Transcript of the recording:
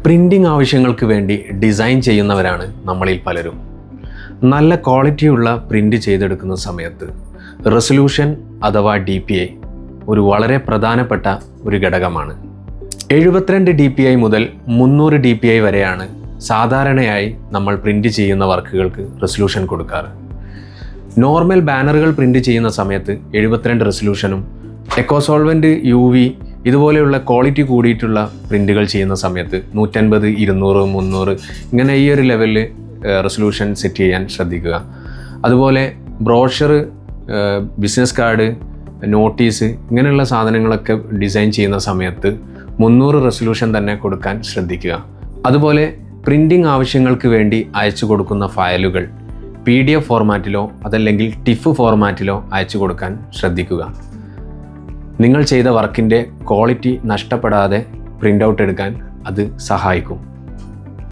Printing ആവശ്യങ്ങൾക്ക് വേണ്ടി design ചെയ്യുന്നവരാണ് നമ്മളിൽ പലരും. നല്ല ക്വാളിറ്റിയുള്ള പ്രിൻ്റ് ചെയ്തെടുക്കുന്ന സമയത്ത് റെസൊല്യൂഷൻ അഥവാ DPI ഒരു വളരെ പ്രധാനപ്പെട്ട ഒരു ഘടകമാണ്. 72 DPI മുതൽ 300 DPI വരെയാണ് സാധാരണയായി നമ്മൾ പ്രിൻ്റ് ചെയ്യുന്ന വർക്കുകൾക്ക് റെസൊല്യൂഷൻ കൊടുക്കാറ്. നോർമൽ ബാനറുകൾ പ്രിൻ്റ് ചെയ്യുന്ന സമയത്ത് 72 റെസൊല്യൂഷനും എക്കോസോൾവെൻറ്റ് UV ഇതുപോലെയുള്ള ക്വാളിറ്റി കൂടിയിട്ടുള്ള പ്രിൻ്റുകൾ ചെയ്യുന്ന സമയത്ത് 150, 200, 300 ഇങ്ങനെ ഈ ഒരു ലെവലിൽ റെസൊല്യൂഷൻ സെറ്റ് ചെയ്യാൻ ശ്രദ്ധിക്കുക. അതുപോലെ ബ്രോഷർ, ബിസിനസ് കാർഡ്, നോട്ടീസ് ഇങ്ങനെയുള്ള സാധനങ്ങളൊക്കെ ഡിസൈൻ ചെയ്യുന്ന സമയത്ത് 300 റെസൊല്യൂഷൻ തന്നെ കൊടുക്കാൻ ശ്രദ്ധിക്കുക. അതുപോലെ പ്രിൻറ്റിംഗ് ആവശ്യങ്ങൾക്ക് വേണ്ടി അയച്ചു കൊടുക്കുന്ന ഫയലുകൾ PDF ഫോർമാറ്റിലോ അതല്ലെങ്കിൽ TIFF ഫോർമാറ്റിലോ അയച്ചു കൊടുക്കാൻ ശ്രദ്ധിക്കുക. നിങ്ങൾ ചെയ്ത വർക്കിൻ്റെ ക്വാളിറ്റി നഷ്ടപ്പെടാതെ പ്രിൻ്റ് ഔട്ട് എടുക്കാൻ അത് സഹായിക്കും.